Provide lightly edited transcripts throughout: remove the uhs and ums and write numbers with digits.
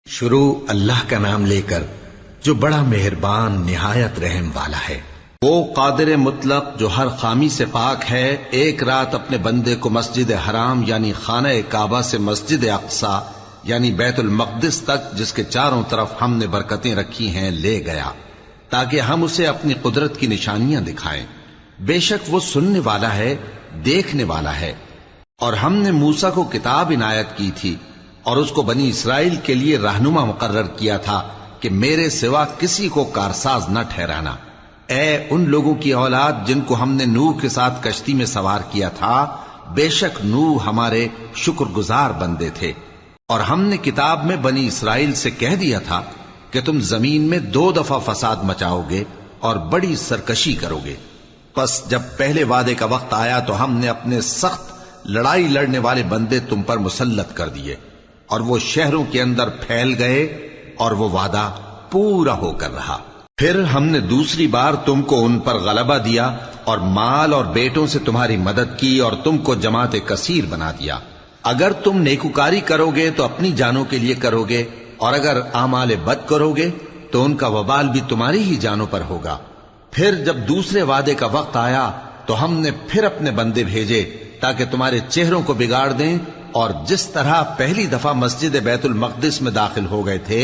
شروع اللہ کا نام لے کر جو بڑا مہربان نہایت رحم والا ہے۔ وہ قادر مطلق جو ہر خامی سے پاک ہے، ایک رات اپنے بندے کو مسجد حرام یعنی خانہ کعبہ سے مسجد اقصی یعنی بیت المقدس تک، جس کے چاروں طرف ہم نے برکتیں رکھی ہیں، لے گیا تاکہ ہم اسے اپنی قدرت کی نشانیاں دکھائیں۔ بے شک وہ سننے والا ہے، دیکھنے والا ہے۔ اور ہم نے موسیٰ کو کتاب عنایت کی تھی اور اس کو بنی اسرائیل کے لیے رہنما مقرر کیا تھا کہ میرے سوا کسی کو کارساز نہ ٹھہرانا۔ اے ان لوگوں کی اولاد جن کو ہم نے نوح کے ساتھ کشتی میں سوار کیا تھا، بے شک نوح ہمارے شکر گزار بندے تھے۔ اور ہم نے کتاب میں بنی اسرائیل سے کہہ دیا تھا کہ تم زمین میں 2 دفعہ فساد مچاؤ گے اور بڑی سرکشی کرو گے۔ پس جب پہلے وعدے کا وقت آیا تو ہم نے اپنے سخت لڑائی لڑنے والے بندے تم پر مسلط کر دیے، اور وہ شہروں کے اندر پھیل گئے اور وہ وعدہ پورا ہو کر رہا۔ پھر ہم نے دوسری بار تم کو ان پر غلبہ دیا اور مال اور بیٹوں سے تمہاری مدد کی اور تم کو جماعت کثیر بنا دیا۔ اگر تم نیکوکاری کرو گے تو اپنی جانوں کے لیے کرو گے، اور اگر اعمال بد کرو گے تو ان کا وبال بھی تمہاری ہی جانوں پر ہوگا۔ پھر جب دوسرے وعدے کا وقت آیا تو ہم نے پھر اپنے بندے بھیجے تاکہ تمہارے چہروں کو بگاڑ دیں، اور جس طرح پہلی دفعہ مسجد بیت المقدس میں داخل ہو گئے تھے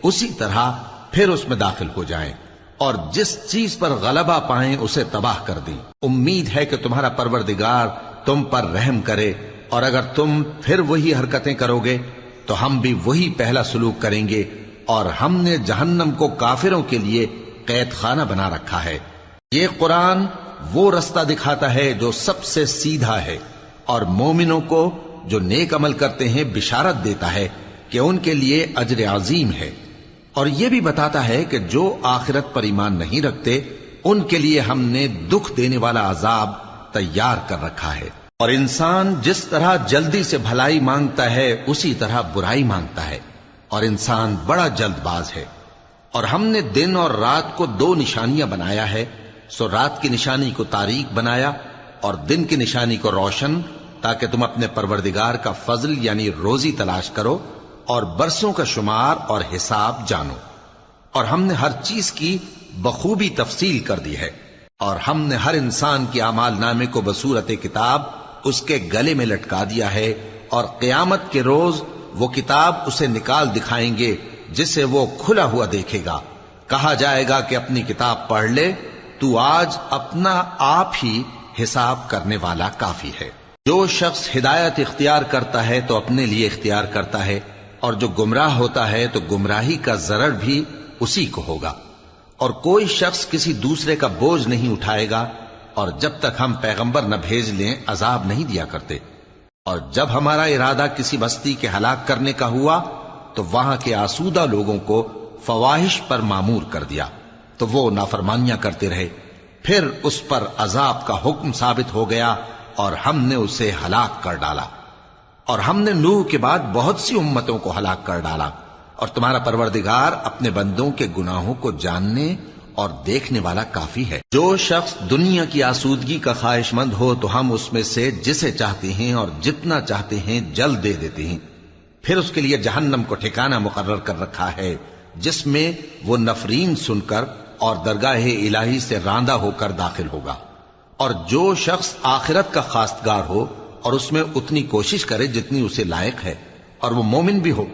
اسی طرح پھر اس میں داخل ہو جائیں، اور جس چیز پر غلبہ پائیں اسے تباہ کر دیں۔ امید ہے کہ تمہارا پروردگار تم پر رحم کرے، اور اگر تم پھر وہی حرکتیں کرو گے تو ہم بھی وہی پہلا سلوک کریں گے، اور ہم نے جہنم کو کافروں کے لیے قید خانہ بنا رکھا ہے۔ یہ قرآن وہ رستہ دکھاتا ہے جو سب سے سیدھا ہے، اور مومنوں کو جو نیک عمل کرتے ہیں بشارت دیتا ہے کہ ان کے لیے اجر عظیم ہے، اور یہ بھی بتاتا ہے کہ جو آخرت پر ایمان نہیں رکھتے ان کے لیے ہم نے دکھ دینے والا عذاب تیار کر رکھا ہے۔ اور انسان جس طرح جلدی سے بھلائی مانگتا ہے اسی طرح برائی مانگتا ہے، اور انسان بڑا جلد باز ہے۔ اور ہم نے دن اور رات کو 2 نشانیاں بنایا ہے، سو رات کی نشانی کو تاریک بنایا اور دن کی نشانی کو روشن، تاکہ تم اپنے پروردگار کا فضل یعنی روزی تلاش کرو اور برسوں کا شمار اور حساب جانو۔ اور ہم نے ہر چیز کی بخوبی تفصیل کر دی ہے، اور ہم نے ہر انسان کے اعمال نامے کو بصورت کتاب اس کے گلے میں لٹکا دیا ہے، اور قیامت کے روز وہ کتاب اسے نکال دکھائیں گے جسے وہ کھلا ہوا دیکھے گا۔ کہا جائے گا کہ اپنی کتاب پڑھ لے، تو آج اپنا آپ ہی حساب کرنے والا کافی ہے۔ جو شخص ہدایت اختیار کرتا ہے تو اپنے لیے اختیار کرتا ہے، اور جو گمراہ ہوتا ہے تو گمراہی کا ضرر بھی اسی کو ہوگا۔ اور کوئی شخص کسی دوسرے کا بوجھ نہیں اٹھائے گا، اور جب تک ہم پیغمبر نہ بھیج لیں عذاب نہیں دیا کرتے۔ اور جب ہمارا ارادہ کسی بستی کے ہلاک کرنے کا ہوا تو وہاں کے آسودہ لوگوں کو فواحش پر مامور کر دیا، تو وہ نافرمانیاں کرتے رہے۔ پھر اس پر عذاب کا حکم ثابت ہو گیا اور ہم نے اسے ہلاک کر ڈالا۔ اور ہم نے نوح کے بعد بہت سی امتوں کو ہلاک کر ڈالا، اور تمہارا پروردگار اپنے بندوں کے گناہوں کو جاننے اور دیکھنے والا کافی ہے۔ جو شخص دنیا کی آسودگی کا خواہش مند ہو تو ہم اس میں سے جسے چاہتے ہیں اور جتنا چاہتے ہیں جلد دے دیتے ہیں۔ پھر اس کے لیے جہنم کو ٹھکانہ مقرر کر رکھا ہے، جس میں وہ نفرین سن کر اور درگاہ الہی سے راندہ ہو کر داخل ہوگا۔ اور جو شخص آخرت کا خواستگار ہو اور اس میں اتنی کوشش کرے جتنی اسے لائق ہے، اور وہ مومن بھی ہو،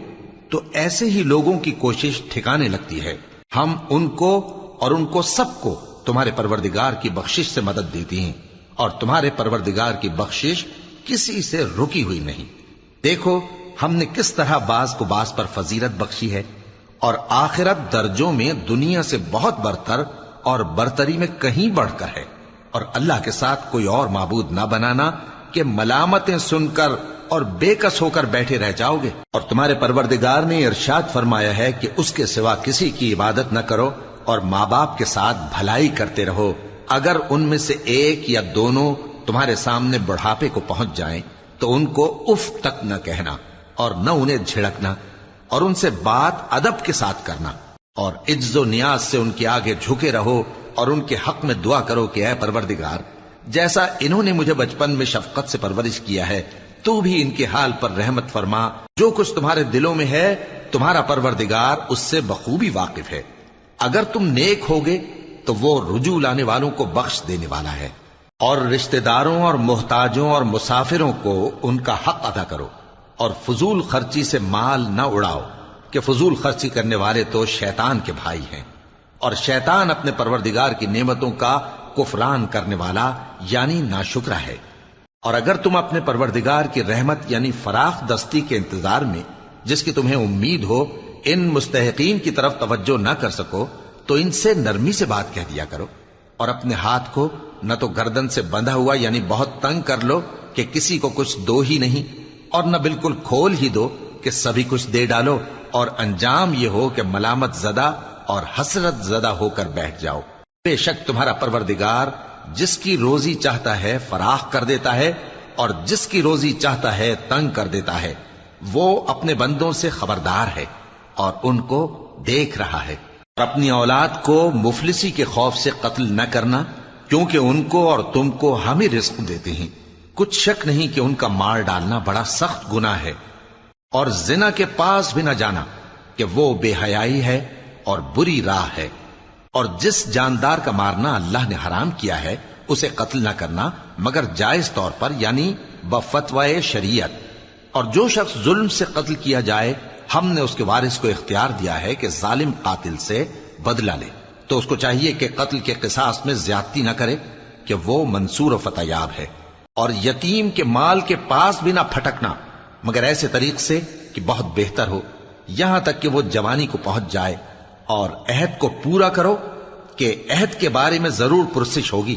تو ایسے ہی لوگوں کی کوشش ٹھکانے لگتی ہے۔ ہم ان کو اور ان کو سب کو تمہارے پروردگار کی بخشش سے مدد دیتی ہیں، اور تمہارے پروردگار کی بخشش کسی سے رکی ہوئی نہیں۔ دیکھو ہم نے کس طرح بعض کو بعض پر فضیلت بخشی ہے، اور آخرت درجوں میں دنیا سے بہت برتر اور برتری میں کہیں بڑھ کر ہے۔ اور اللہ کے ساتھ کوئی اور معبود نہ بنانا کہ ملامتیں سن کر اور بے کس ہو کر بیٹھے رہ جاؤ گے۔ اور تمہارے پروردگار نے ارشاد فرمایا ہے کہ اس کے سوا کسی کی عبادت نہ کرو، اور ماں باپ کے ساتھ بھلائی کرتے رہو۔ اگر ان میں سے ایک یا دونوں تمہارے سامنے بڑھاپے کو پہنچ جائیں تو ان کو اف تک نہ کہنا، اور نہ انہیں جھڑکنا، اور ان سے بات ادب کے ساتھ کرنا، اور عجز و نیاز سے ان کے آگے جھکے رہو، اور ان کے حق میں دعا کرو کہ اے پروردگار، جیسا انہوں نے مجھے بچپن میں شفقت سے پرورش کیا ہے تو بھی ان کے حال پر رحمت فرما. جو کچھ تمہارے دلوں میں ہے تمہارا پروردگار اس سے بخوبی واقف ہے. اگر تم نیک ہوگے تو وہ رجوع لانے والوں کو بخش دینے والا ہے. اور رشتہ داروں اور محتاجوں اور مسافروں کو ان کا حق ادا کرو. اور فضول خرچی سے مال نہ اڑاؤ کہ فضول خرچی کرنے والے تو شیطان کے بھائی ہیں، اور شیطان اپنے پروردگار کی نعمتوں کا کفران کرنے والا یعنی ناشکرا ہے. اور اگر تم اپنے پروردگار کی رحمت یعنی فراخ دستی کے انتظار میں جس کی تمہیں امید ہو ان مستحقین کی طرف توجہ نہ کر سکو تو ان سے نرمی سے بات کہہ دیا کرو. اور اپنے ہاتھ کو نہ تو گردن سے بندھا ہوا یعنی بہت تنگ کر لو کہ کسی کو کچھ دو ہی نہیں، اور نہ بالکل کھول ہی دو کہ سبھی کچھ دے ڈالو، اور انجام یہ ہو کہ ملامت زدہ اور حسرت زدہ ہو کر بیٹھ جاؤ. بے شک تمہارا پروردگار جس کی روزی چاہتا ہے فراخ کر دیتا ہے اور جس کی روزی چاہتا ہے تنگ کر دیتا ہے. وہ اپنے بندوں سے خبردار ہے اور ان کو دیکھ رہا ہے. اور اپنی اولاد کو مفلسی کے خوف سے قتل نہ کرنا، کیونکہ ان کو اور تم کو ہم ہی رزق دیتے ہیں. کچھ شک نہیں کہ ان کا مار ڈالنا بڑا سخت گناہ ہے. اور زنا کے پاس بھی نہ جانا کہ وہ بے حیائی ہے اور بری راہ ہے. اور جس جاندار کا مارنا اللہ نے حرام کیا ہے اسے قتل نہ کرنا مگر جائز طور پر یعنی بفتوائے شریعت. اور جو شخص ظلم سے قتل کیا جائے ہم نے اس کے وارث کو اختیار دیا ہے کہ ظالم قاتل سے بدلہ لے، تو اس کو چاہیے کہ قتل کے قصاص میں زیادتی نہ کرے کہ وہ منصور و فتح یاب ہے. اور یتیم کے مال کے پاس بھی نہ پھٹکنا مگر ایسے طریق سے کہ بہت بہتر ہو، یہاں تک کہ وہ جوانی کو پہنچ جائے. اور عہد کو پورا کرو کہ عہد کے بارے میں ضرور پرسش ہوگی.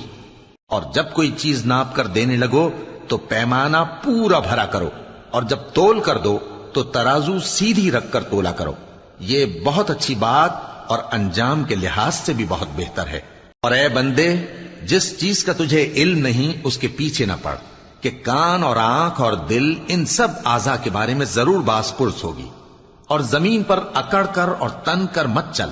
اور جب کوئی چیز ناپ کر دینے لگو تو پیمانہ پورا بھرا کرو، اور جب تول کر دو تو ترازو سیدھی رکھ کر تولا کرو. یہ بہت اچھی بات اور انجام کے لحاظ سے بھی بہت بہتر ہے. اور اے بندے، جس چیز کا تجھے علم نہیں اس کے پیچھے نہ پڑ کہ کان اور آنکھ اور دل ان سب اعضاء کے بارے میں ضرور باز پرس ہوگی. اور زمین پر اکڑ کر اور تن کر مت چل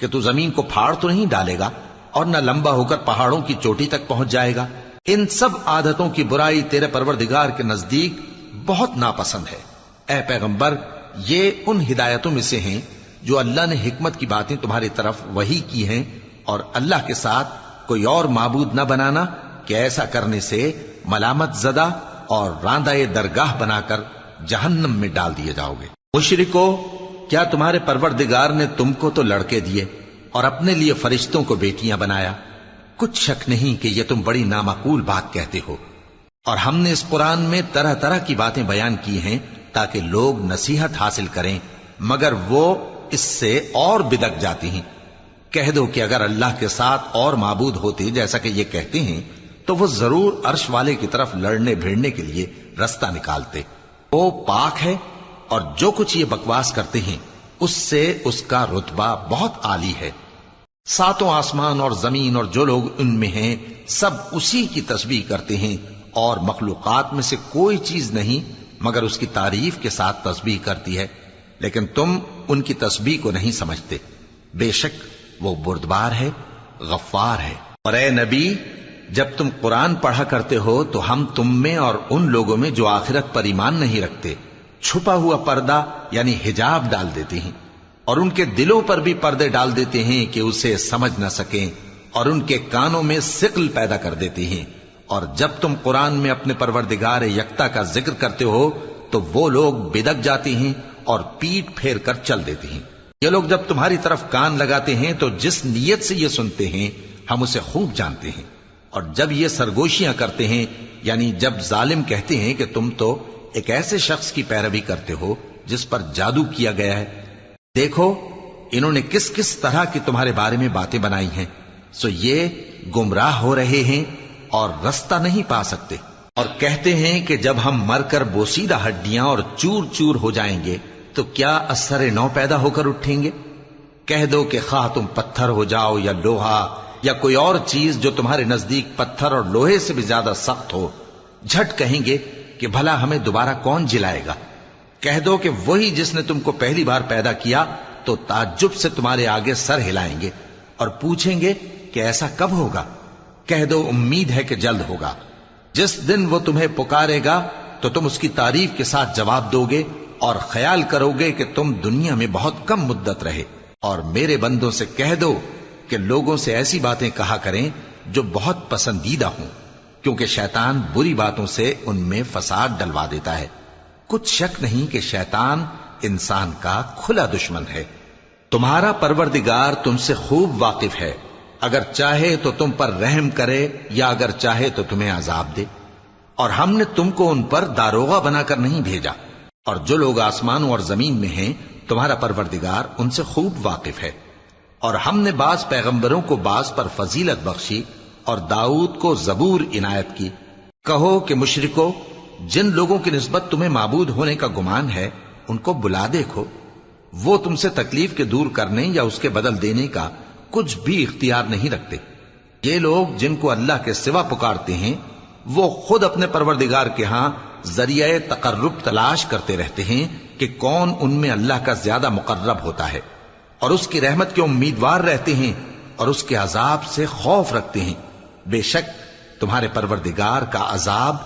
کہ تو زمین کو پھاڑ تو نہیں ڈالے گا اور نہ لمبا ہو کر پہاڑوں کی چوٹی تک پہنچ جائے گا. ان سب عادتوں کی برائی تیرے پروردگار کے نزدیک بہت ناپسند ہے. اے پیغمبر، یہ ان ہدایتوں میں سے ہیں جو اللہ نے حکمت کی باتیں تمہاری طرف وحی کی ہیں. اور اللہ کے ساتھ کوئی اور معبود نہ بنانا کہ ایسا کرنے سے ملامت زدہ اور راندہ درگاہ بنا کر جہنم میں ڈال دیے جاؤ گے. مشرکو، کیا تمہارے پروردگار نے تم کو تو لڑکے دیے اور اپنے لیے فرشتوں کو بیٹیاں بنایا؟ کچھ شک نہیں کہ یہ تم بڑی نامعقول بات کہتے ہو. اور ہم نے اس قرآن میں طرح طرح کی باتیں بیان کی ہیں تاکہ لوگ نصیحت حاصل کریں، مگر وہ اس سے اور بدک جاتی ہیں. کہہ دو کہ اگر اللہ کے ساتھ اور معبود ہوتے جیسا کہ یہ کہتے ہیں تو وہ ضرور عرش والے کی طرف لڑنے بھیڑنے کے لیے رستہ نکالتے. وہ پاک ہے اور جو کچھ یہ بکواس کرتے ہیں اس سے اس کا رتبہ بہت عالی ہے. ساتوں آسمان اور زمین اور جو لوگ ان میں ہیں سب اسی کی تسبیح کرتے ہیں، اور مخلوقات میں سے کوئی چیز نہیں مگر اس کی تعریف کے ساتھ تسبیح کرتی ہے، لیکن تم ان کی تسبیح کو نہیں سمجھتے. بے شک وہ بردبار ہے، غفار ہے. اور اے نبی، جب تم قرآن پڑھا کرتے ہو تو ہم تم میں اور ان لوگوں میں جو آخرت پر ایمان نہیں رکھتے چھپا ہوا پردہ یعنی حجاب ڈال دیتے ہیں، اور ان کے دلوں پر بھی پردے ڈال دیتے ہیں کہ اسے سمجھ نہ سکیں، اور ان کے کانوں میں ثقل پیدا کر دیتے ہیں. اور جب تم قرآن میں اپنے پروردگار یکتا کا ذکر کرتے ہو تو وہ لوگ بدک جاتے ہیں اور پیٹ پھیر کر چل دیتے ہیں. یہ لوگ جب تمہاری طرف کان لگاتے ہیں تو جس نیت سے یہ سنتے ہیں ہم اسے خوب جانتے ہیں. اور جب یہ سرگوشیاں کرتے ہیں یعنی جب ظالم کہتے ہیں کہ تم تو ایک ایسے شخص کی پیروی کرتے ہو جس پر جادو کیا گیا ہے، دیکھو انہوں نے کس کس طرح کی تمہارے بارے میں باتیں بنائی ہیں، سو یہ گمراہ ہو رہے ہیں اور رستہ نہیں پا سکتے. اور کہتے ہیں کہ جب ہم مر کر بوسیدہ ہڈیاں اور چور چور ہو جائیں گے تو کیا اثر نو پیدا ہو کر اٹھیں گے؟ کہہ دو کہ خواہ تم پتھر ہو جاؤ یا لوہا یا کوئی اور چیز جو تمہارے نزدیک پتھر اور لوہے سے بھی زیادہ سخت ہو، جھٹ کہیں گے کہ بھلا ہمیں دوبارہ کون جلائے گا. کہہ دو کہ وہی جس نے تم کو پہلی بار پیدا کیا تو تعجب سے تمہارے آگے سر ہلائیں گے اور پوچھیں گے کہ ایسا کب ہوگا. کہہ دو امید ہے کہ جلد ہوگا. جس دن وہ تمہیں پکارے گا تو تم اس کی تعریف کے ساتھ جواب دو گے اور خیال کرو گے کہ تم دنیا میں بہت کم مدت رہے. اور میرے بندوں سے کہہ دو کہ لوگوں سے ایسی باتیں کہا کریں جو بہت پسندیدہ ہوں، کیونکہ شیطان بری باتوں سے ان میں فساد ڈلوا دیتا ہے. کچھ شک نہیں کہ شیطان انسان کا کھلا دشمن ہے. تمہارا پروردگار تم سے خوب واقف ہے، اگر چاہے تو تم پر رحم کرے یا اگر چاہے تو تمہیں عذاب دے. اور ہم نے تم کو ان پر داروغہ بنا کر نہیں بھیجا، اور جو لوگ آسمانوں اور زمین میں ہیں تمہارا پروردگار ان سے خوب واقف ہے. اور ہم نے بعض پیغمبروں کو بعض پر فضیلت بخشی اور داؤد کو زبور عنایت کی. کہو کہ مشرکو، جن لوگوں کی نسبت تمہیں معبود ہونے کا گمان ہے ان کو بلا دیکھو، وہ تم سے تکلیف کے دور کرنے یا اس کے بدل دینے کا کچھ بھی اختیار نہیں رکھتے. یہ لوگ جن کو اللہ کے سوا پکارتے ہیں وہ خود اپنے پروردگار کے ہاں ذریعہ تقرب تلاش کرتے رہتے ہیں کہ کون ان میں اللہ کا زیادہ مقرب ہوتا ہے، اور اس کی رحمت کے امیدوار رہتے ہیں اور اس کے عذاب سے خوف رکھتے ہیں. بے شک تمہارے پروردگار کا عذاب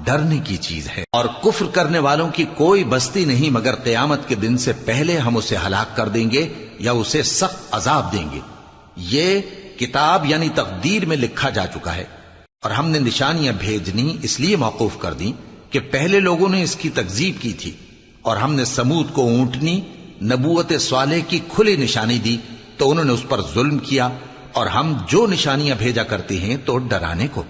ڈرنے کی چیز ہے. اور کفر کرنے والوں کی کوئی بستی نہیں مگر قیامت کے دن سے پہلے ہم اسے ہلاک کر دیں گے یا اسے سخت عذاب دیں گے. یہ کتاب یعنی تقدیر میں لکھا جا چکا ہے. اور ہم نے نشانیاں بھیجنی اس لیے موقوف کر دیں کہ پہلے لوگوں نے اس کی تکذیب کی تھی. اور ہم نے سمود کو اونٹنی نبوت صالح کی کھلی نشانی دی تو انہوں نے اس پر ظلم کیا. اور ہم جو نشانیاں بھیجا کرتے ہیں تو ڈرانے کو.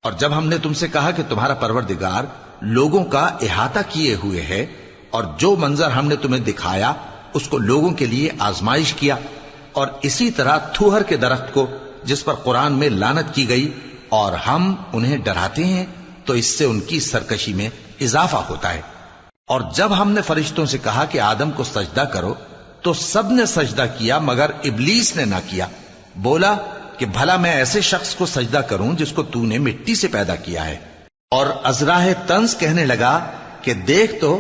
اور جب ہم نے تم سے کہا کہ تمہارا پروردگار لوگوں کا احاطہ کیے ہوئے ہے اور جو منظر ہم نے تمہیں دکھایا اس کو لوگوں کے لیے آزمائش کیا، اور اسی طرح تھوہر کے درخت کو جس پر قرآن میں لعنت کی گئی، اور ہم انہیں ڈراتے ہیں تو اس سے ان کی سرکشی میں اضافہ ہوتا ہے. اور جب ہم نے فرشتوں سے کہا کہ آدم کو سجدہ کرو تو سب نے سجدہ کیا مگر ابلیس نے نہ کیا. بولا کہ بھلا میں ایسے شخص کو سجدہ کروں جس کو تو نے مٹی سے پیدا کیا ہے. اور ازراہ طنز کہنے لگا کہ دیکھ تو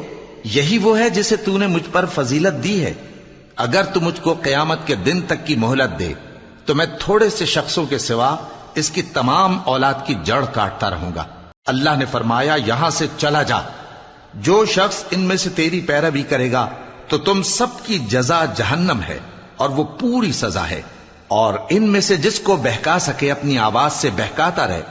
یہی وہ ہے جسے تو نے مجھ پر فضیلت دی ہے. اگر تو مجھ کو قیامت کے دن تک کی مہلت دے تو میں تھوڑے سے شخصوں کے سوا اس کی تمام اولاد کی جڑ کاٹتا رہوں گا. اللہ نے فرمایا یہاں سے چلا جا، جو شخص ان میں سے تیری پیروی کرے گا تو تم سب کی جزا جہنم ہے اور وہ پوری سزا ہے. اور ان میں سے جس کو بہکا سکے اپنی آواز سے بہکاتا رہے،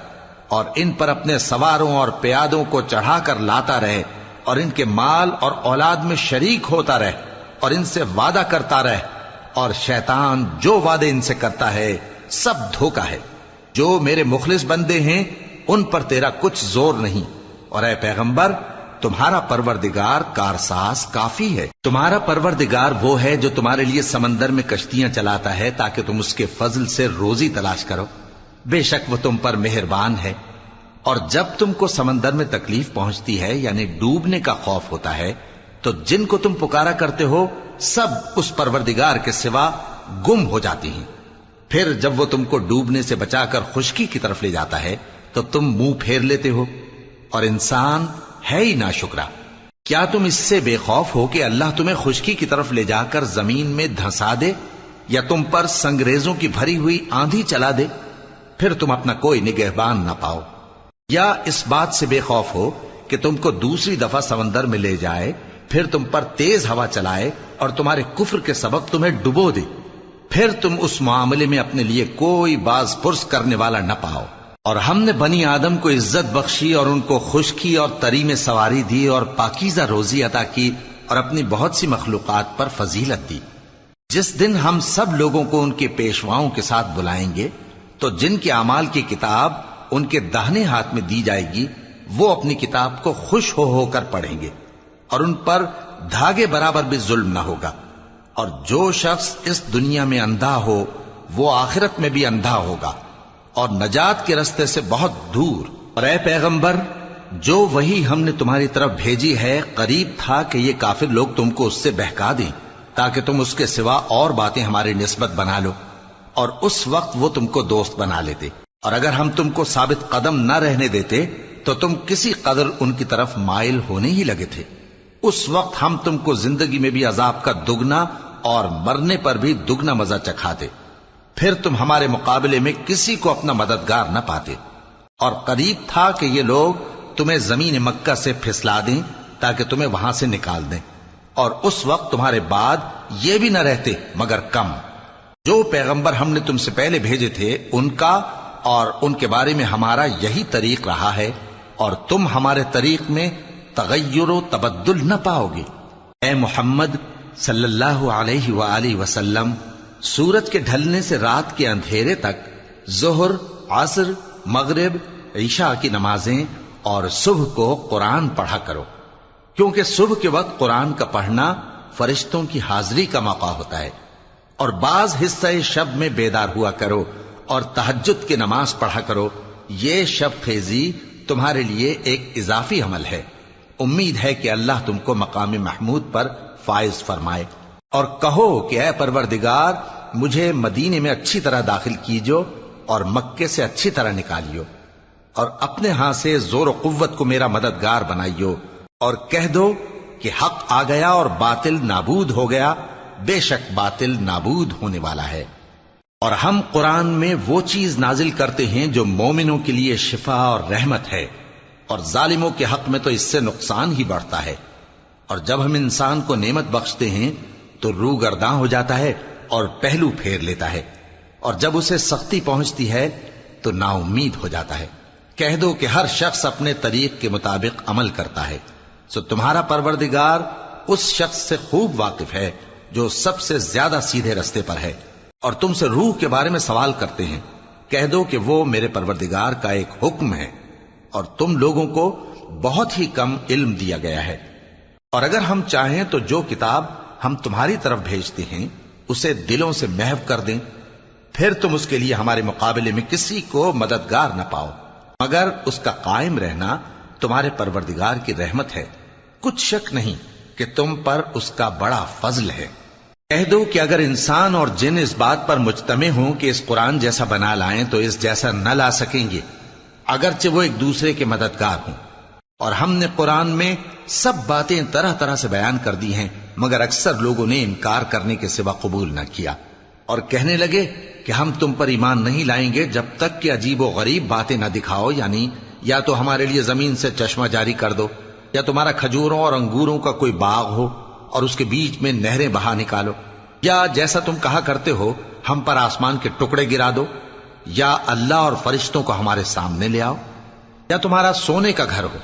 اور ان پر اپنے سواروں اور پیادوں کو چڑھا کر لاتا رہے، اور ان کے مال اور اولاد میں شریک ہوتا رہے، اور ان سے وعدہ کرتا رہے. اور شیطان جو وعدے ان سے کرتا ہے سب دھوکا ہے. جو میرے مخلص بندے ہیں ان پر تیرا کچھ زور نہیں. اور اے پیغمبر تمہارا پروردگار کارساز کافی ہے. تمہارا پروردگار وہ ہے جو تمہارے لیے سمندر میں کشتیاں چلاتا ہے تاکہ تم اس کے فضل سے روزی تلاش کرو. بے شک وہ تم پر مہربان ہے. اور جب تم کو سمندر میں تکلیف پہنچتی ہے یعنی ڈوبنے کا خوف ہوتا ہے تو جن کو تم پکارا کرتے ہو سب اس پروردگار کے سوا گم ہو جاتی ہیں. پھر جب وہ تم کو ڈوبنے سے بچا کر خشکی کی طرف لے جاتا ہے تو تم منہ پھیر لیتے ہو. اور انسان ہے ہی ناشکرا. کیا تم اس سے بے خوف ہو کہ اللہ تمہیں خشکی کی طرف لے جا کر زمین میں دھنسا دے یا تم پر سنگریزوں کی بھری ہوئی آندھی چلا دے، پھر تم اپنا کوئی نگہبان نہ پاؤ؟ یا اس بات سے بے خوف ہو کہ تم کو دوسری دفعہ سمندر میں لے جائے، پھر تم پر تیز ہوا چلائے اور تمہارے کفر کے سبب تمہیں ڈبو دے، پھر تم اس معاملے میں اپنے لیے کوئی باز پرس کرنے والا نہ پاؤ؟ اور ہم نے بنی آدم کو عزت بخشی اور ان کو خشکی اور تری میں سواری دی اور پاکیزہ روزی عطا کی اور اپنی بہت سی مخلوقات پر فضیلت دی. جس دن ہم سب لوگوں کو ان کے پیشواؤں کے ساتھ بلائیں گے تو جن کے اعمال کی کتاب ان کے داہنے ہاتھ میں دی جائے گی وہ اپنی کتاب کو خوش ہو کر پڑھیں گے اور ان پر دھاگے برابر بھی ظلم نہ ہوگا. اور جو شخص اس دنیا میں اندھا ہو وہ آخرت میں بھی اندھا ہوگا اور نجات کے رستے سے بہت دور. اور اے پیغمبر جو وہی ہم نے تمہاری طرف بھیجی ہے قریب تھا کہ یہ کافر لوگ تم کو اس سے بہکا دیں تاکہ تم اس کے سوا اور باتیں ہماری نسبت بنا لو، اور اس وقت وہ تم کو دوست بنا لیتے. اور اگر ہم تم کو ثابت قدم نہ رہنے دیتے تو تم کسی قدر ان کی طرف مائل ہونے ہی لگے تھے. اس وقت ہم تم کو زندگی میں بھی عذاب کا دگنا اور مرنے پر بھی دگنا مزہ چکھاتے، پھر تم ہمارے مقابلے میں کسی کو اپنا مددگار نہ پاتے. اور قریب تھا کہ یہ لوگ تمہیں زمین مکہ سے پھسلا دیں تاکہ تمہیں وہاں سے نکال دیں، اور اس وقت تمہارے بعد یہ بھی نہ رہتے مگر کم۔ جو پیغمبر ہم نے تم سے پہلے بھیجے تھے ان کا اور ان کے بارے میں ہمارا یہی طریق رہا ہے، اور تم ہمارے طریق میں تغیر و تبدل نہ پاؤ گے۔ اے محمد صلی اللہ علیہ وآلہ وسلم، سورج کے ڈھلنے سے رات کے اندھیرے تک ظہر، عصر، مغرب، عشاء کی نمازیں اور صبح کو قرآن پڑھا کرو، کیونکہ صبح کے وقت قرآن کا پڑھنا فرشتوں کی حاضری کا موقع ہوتا ہے، اور بعض حصہ شب میں بیدار ہوا کرو اور تہجد کی نماز پڑھا کرو۔ یہ شب خیزی تمہارے لیے ایک اضافی عمل ہے۔ امید ہے کہ اللہ تم کو مقام محمود پر فائز فرمائے۔ اور کہو کہ اے پروردگار، مجھے مدینے میں اچھی طرح داخل کیجو اور مکے سے اچھی طرح نکالیو، اور اپنے ہاں سے زور و قوت کو میرا مددگار بنائیو، اور کہہ دو کہ حق آ گیا اور باطل نابود ہو گیا، بے شک باطل نابود ہونے والا ہے۔ اور ہم قرآن میں وہ چیز نازل کرتے ہیں جو مومنوں کے لیے شفا اور رحمت ہے، اور ظالموں کے حق میں تو اس سے نقصان ہی بڑھتا ہے۔ اور جب ہم انسان کو نعمت بخشتے ہیں تو روح گرداں ہو جاتا ہے اور پہلو پھیر لیتا ہے، اور جب اسے سختی پہنچتی ہے تو نا امید ہو جاتا ہے۔ کہہ دو کہ ہر شخص اپنے طریق کے مطابق عمل کرتا ہے، سو تمہارا پروردگار اس شخص سے خوب واقف ہے جو سب سے زیادہ سیدھے رستے پر ہے۔ اور تم سے روح کے بارے میں سوال کرتے ہیں، کہہ دو کہ وہ میرے پروردگار کا ایک حکم ہے، اور تم لوگوں کو بہت ہی کم علم دیا گیا ہے۔ اور اگر ہم چاہیں تو جو کتاب ہم تمہاری طرف بھیجتے ہیں اسے دلوں سے محو کر دیں، پھر تم اس کے لیے ہمارے مقابلے میں کسی کو مددگار نہ پاؤ، مگر اس کا قائم رہنا تمہارے پروردگار کی رحمت ہے، کچھ شک نہیں کہ تم پر اس کا بڑا فضل ہے۔ کہہ دو کہ اگر انسان اور جن اس بات پر مجتمع ہوں کہ اس قرآن جیسا بنا لائیں تو اس جیسا نہ لا سکیں گے، اگرچہ وہ ایک دوسرے کے مددگار ہوں۔ اور ہم نے قرآن میں سب باتیں طرح طرح سے بیان کر دی ہیں، مگر اکثر لوگوں نے انکار کرنے کے سوا قبول نہ کیا، اور کہنے لگے کہ ہم تم پر ایمان نہیں لائیں گے جب تک کہ عجیب و غریب باتیں نہ دکھاؤ، یعنی یا تو ہمارے لیے زمین سے چشمہ جاری کر دو، یا تمہارا کھجوروں اور انگوروں کا کوئی باغ ہو اور اس کے بیچ میں نہریں بہا نکالو، یا جیسا تم کہا کرتے ہو ہم پر آسمان کے ٹکڑے گرا دو، یا اللہ اور فرشتوں کو ہمارے سامنے لے آؤ، یا تمہارا سونے کا گھر ہو،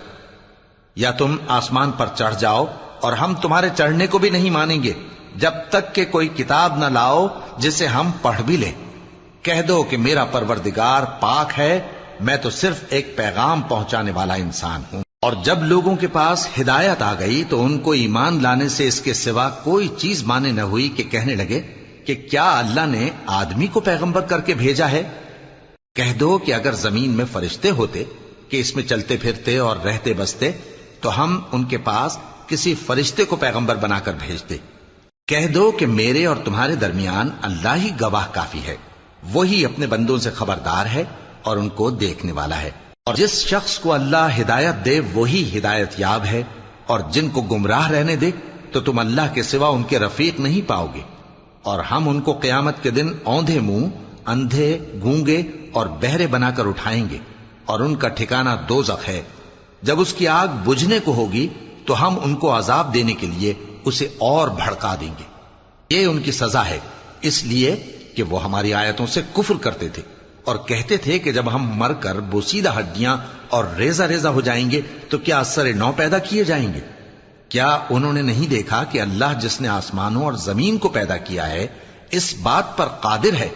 یا تم آسمان پر چڑھ جاؤ اور ہم تمہارے چڑھنے کو بھی نہیں مانیں گے جب تک کہ کوئی کتاب نہ لاؤ جسے ہم پڑھ بھی لیں۔ کہہ دو کہ میرا پروردگار پاک ہے، میں تو صرف ایک پیغام پہنچانے والا انسان ہوں۔ اور جب لوگوں کے پاس ہدایت آ گئی تو ان کو ایمان لانے سے اس کے سوا کوئی چیز مانے نہ ہوئی کہ کہنے لگے کہ کیا اللہ نے آدمی کو پیغمبر کر کے بھیجا ہے؟ کہہ دو کہ اگر زمین میں فرشتے ہوتے کہ اس میں چلتے پھرتے اور رہتے بستے تو ہم ان کے پاس کسی فرشتے کو پیغمبر بنا کر بھیجتے۔ کہہ دو کہ میرے اور تمہارے درمیان اللہ ہی گواہ کافی ہے، وہی اپنے بندوں سے خبردار ہے اور ان کو دیکھنے والا ہے۔ اور جس شخص کو اللہ ہدایت دے وہی ہدایت یاب ہے، اور جن کو گمراہ رہنے دے تو تم اللہ کے سوا ان کے رفیق نہیں پاؤ گے۔ اور ہم ان کو قیامت کے دن اوندھے منہ، اندھے، گونگے اور بہرے بنا کر اٹھائیں گے، اور ان کا ٹھکانہ دوزخ ہے۔ جب اس کی آگ بجھنے کو ہوگی تو ہم ان کو عذاب دینے کے لیے اسے اور بھڑکا دیں گے۔ یہ ان کی سزا ہے، اس لیے کہ وہ ہماری آیتوں سے کفر کرتے تھے اور کہتے تھے کہ جب ہم مر کر بوسیدہ ہڈیاں اور ریزہ ریزہ ہو جائیں گے تو کیا اثر نو پیدا کیے جائیں گے؟ کیا انہوں نے نہیں دیکھا کہ اللہ جس نے آسمانوں اور زمین کو پیدا کیا ہے اس بات پر قادر ہے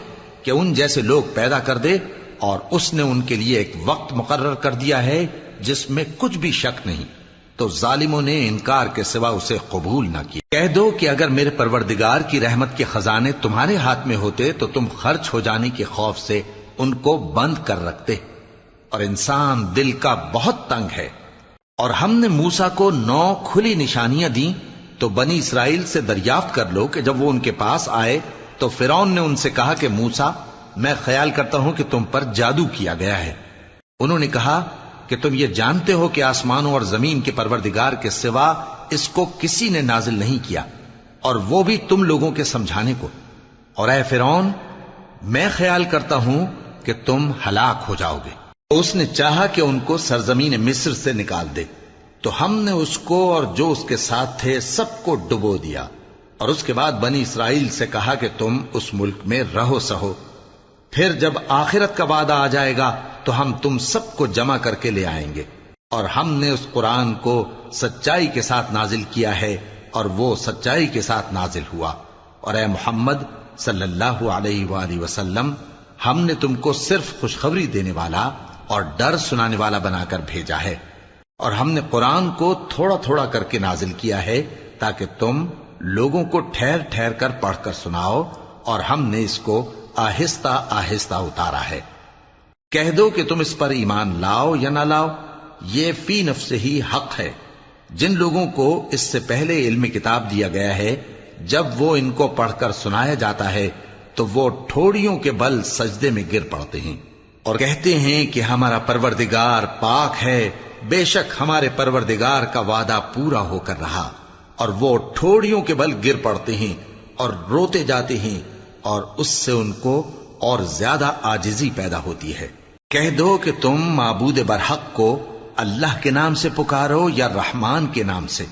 کہ ان جیسے لوگ پیدا کر دے، اور اس نے ان کے لیے ایک وقت مقرر کر دیا ہے جس میں کچھ بھی شک نہیں، تو ظالموں نے انکار کے سوا اسے قبول نہ کیا۔ کہہ دو کہ اگر میرے پروردگار کی رحمت کے خزانے تمہارے ہاتھ میں ہوتے تو تم خرچ ہو جانے کے خوف سے ان کو بند کر رکھتے، اور انسان دل کا بہت تنگ ہے۔ اور ہم نے موسیٰ کو 9 کھلی نشانیاں دیں تو بنی اسرائیل سے دریافت کر لو کہ جب وہ ان کے پاس آئے تو فرعون نے ان سے کہا کہ موسیٰ، میں خیال کرتا ہوں کہ تم پر جادو کیا گیا ہے۔ انہوں نے کہا کہ تم یہ جانتے ہو کہ آسمانوں اور زمین کے پروردگار کے سوا اس کو کسی نے نازل نہیں کیا، اور وہ بھی تم لوگوں کے سمجھانے کو۔ اور اے فرعون، میں خیال کرتا ہوں کہ تم ہلاک ہو جاؤ گے۔ اس نے چاہا کہ ان کو سرزمین مصر سے نکال دے، تو ہم نے اس کو اور جو اس کے ساتھ تھے سب کو ڈبو دیا، اور اس کے بعد بنی اسرائیل سے کہا کہ تم اس ملک میں رہو سہو، پھر جب آخرت کا وعدہ آ جائے گا تو ہم تم سب کو جمع کر کے لے آئیں گے۔ اور ہم نے اس قرآن کو سچائی کے ساتھ نازل کیا ہے، اور وہ سچائی کے ساتھ نازل ہوا۔ اور اے محمد صلی اللہ علیہ وآلہ وسلم، ہم نے تم کو صرف خوشخبری دینے والا اور ڈر سنانے والا بنا کر بھیجا ہے، اور ہم نے قرآن کو تھوڑا تھوڑا کر کے نازل کیا ہے تاکہ تم لوگوں کو ٹھہر ٹھہر کر پڑھ کر سناؤ، اور ہم نے اس کو آہستہ آہستہ اتارا ہے۔ کہہ دو کہ تم اس پر ایمان لاؤ یا نہ لاؤ، یہ فی نفس ہی حق ہے۔ جن لوگوں کو اس سے پہلے علم کتاب دیا گیا ہے، جب وہ ان کو پڑھ کر سنایا جاتا ہے تو وہ ٹھوڑیوں کے بل سجدے میں گر پڑتے ہیں اور کہتے ہیں کہ ہمارا پروردگار پاک ہے، بے شک ہمارے پروردگار کا وعدہ پورا ہو کر رہا، اور وہ ٹھوڑیوں کے بل گر پڑتے ہیں اور روتے جاتے ہیں، اور اس سے ان کو اور زیادہ عاجزی پیدا ہوتی ہے۔ کہہ دو کہ تم معبود برحق کو اللہ کے نام سے پکارو یا رحمان کے نام سے،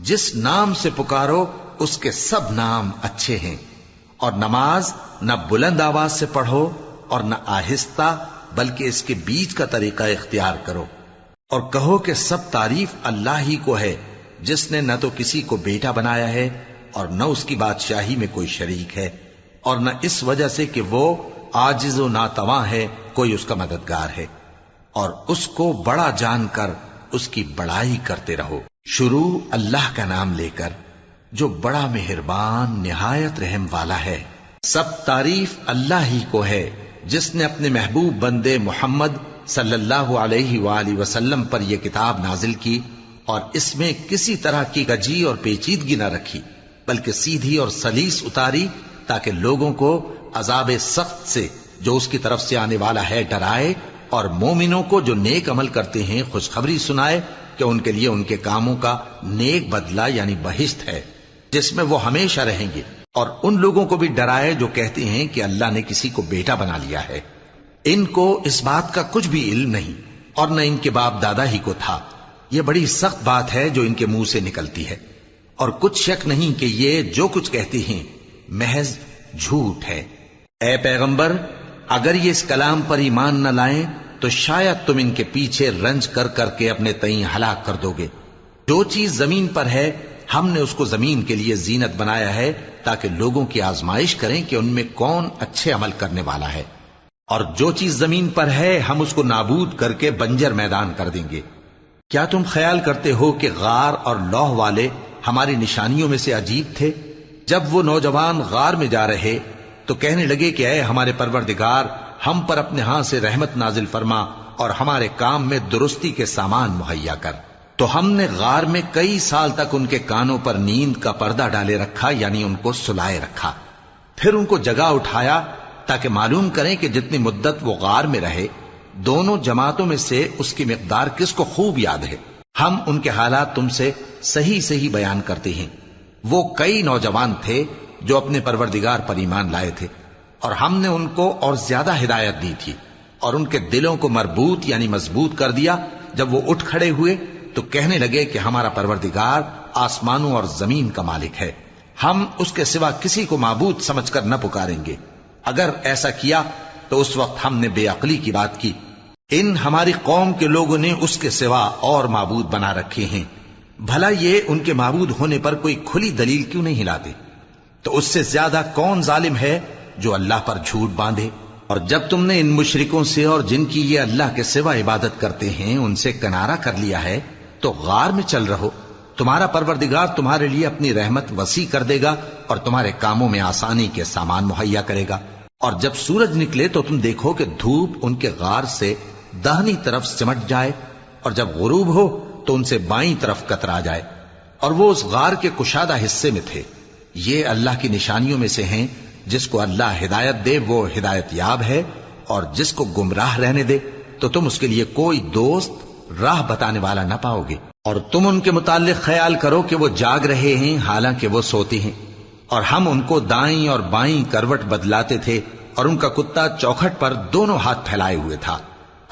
جس نام سے پکارو اس کے سب نام اچھے ہیں، اور نماز نہ بلند آواز سے پڑھو اور نہ آہستہ، بلکہ اس کے بیچ کا طریقہ اختیار کرو، اور کہو کہ سب تعریف اللہ ہی کو ہے، جس نے نہ تو کسی کو بیٹا بنایا ہے اور نہ اس کی بادشاہی میں کوئی شریک ہے، اور نہ اس وجہ سے کہ وہ عاجز و ناتواں ہے کوئی اس کا مددگار ہے، اور اس کو بڑا جان کر اس کی بڑائی کرتے رہو۔ شروع اللہ کا نام لے کر جو بڑا مہربان نہایت رحم والا ہے۔ سب تعریف اللہ ہی کو ہے جس نے اپنے محبوب بندے محمد صلی اللہ علیہ وآلہ وسلم پر یہ کتاب نازل کی، اور اس میں کسی طرح کی کجی اور پیچیدگی نہ رکھی، بلکہ سیدھی اور سلیس اتاری تاکہ لوگوں کو عذاب سخت سے جو اس کی طرف سے آنے والا ہے ڈرائے، اور مومنوں کو جو نیک عمل کرتے ہیں خوشخبری سنائے کہ ان کے لیے ان کے کاموں کا نیک بدلہ یعنی بہشت ہے جس میں وہ ہمیشہ رہیں گے، اور ان لوگوں کو بھی ڈرائے جو کہتے ہیں کہ اللہ نے کسی کو بیٹا بنا لیا ہے۔ ان کو اس بات کا کچھ بھی علم نہیں، اور نہ ان کے باپ دادا ہی کو تھا۔ یہ بڑی سخت بات ہے جو ان کے منہ سے نکلتی ہے، اور کچھ شک نہیں کہ یہ جو کچھ کہتے ہیں محض جھوٹ ہے۔ اے پیغمبر، اگر یہ اس کلام پر ایمان نہ لائیں تو شاید تم ان کے پیچھے رنج کر کر کے اپنے تئیں ہلاک کر دو گے۔ جو چیز زمین پر ہے ہم نے اس کو زمین کے لیے زینت بنایا ہے تاکہ لوگوں کی آزمائش کریں کہ ان میں کون اچھے عمل کرنے والا ہے، اور جو چیز زمین پر ہے ہم اس کو نابود کر کے بنجر میدان کر دیں گے۔ کیا تم خیال کرتے ہو کہ غار اور لوح والے ہماری نشانیوں میں سے عجیب تھے؟ جب وہ نوجوان غار میں جا رہے تو کہنے لگے کہ اے ہمارے پروردگار، ہم پر اپنے ہاں سے رحمت نازل فرما اور ہمارے کام میں درستی کے سامان مہیا کر۔ تو ہم نے غار میں کئی سال تک ان کے کانوں پر نیند کا پردہ ڈالے رکھا، یعنی ان کو سلائے رکھا، پھر ان کو جگا اٹھایا تاکہ معلوم کریں کہ جتنی مدت وہ غار میں رہے دونوں جماعتوں میں سے اس کی مقدار کس کو خوب یاد ہے۔ ہم ان کے حالات تم سے صحیح صحیح بیان کرتے ہیں۔ وہ کئی نوجوان تھے جو اپنے پروردگار پر ایمان لائے تھے، اور ہم نے ان کو اور زیادہ ہدایت دی تھی، اور ان کے دلوں کو مربوط یعنی مضبوط کر دیا۔ جب وہ اٹھ کھڑے ہوئے تو کہنے لگے کہ ہمارا پروردگار آسمانوں اور زمین کا مالک ہے، ہم اس کے سوا کسی کو معبود سمجھ کر نہ پکاریں گے۔ اگر ایسا کیا تو اس وقت ہم نے بے عقلی کی بات کی۔ ان ہماری قوم کے لوگوں نے اس کے سوا اور معبود بنا رکھے ہیں، بھلا یہ ان کے معبود ہونے پر کوئی کھلی دلیل کیوں نہیں لاتے؟ تو اس سے زیادہ کون ظالم ہے جو اللہ پر جھوٹ باندھے؟ اور جب تم نے ان مشرکوں سے اور جن کی یہ اللہ کے سوا عبادت کرتے ہیں ان سے کنارہ کر لیا ہے تو غار میں چل رہو، تمہارا پروردگار تمہارے لیے اپنی رحمت وسیع کر دے گا اور تمہارے کاموں میں آسانی کے سامان مہیا کرے گا۔ اور جب سورج نکلے تو تم دیکھو کہ دھوپ ان کے غار سے داہنی طرف سمٹ جائے، اور جب غروب ہو تو ان سے بائیں طرف کترا جائے، اور وہ اس غار کے کشادہ حصے میں تھے۔ یہ اللہ کی نشانیوں میں سے ہیں، جس کو اللہ ہدایت دے وہ ہدایت یاب ہے، اور جس کو گمراہ رہنے دے تو تم اس کے لیے کوئی دوست راہ بتانے والا نہ پاؤ گے۔ اور تم ان کے متعلق خیال کرو کہ وہ جاگ رہے ہیں حالانکہ وہ سوتے ہیں، اور ہم ان کو دائیں اور بائیں کروٹ بدلاتے تھے، اور ان کا کتا چوکھٹ پر دونوں ہاتھ پھیلائے ہوئے تھا۔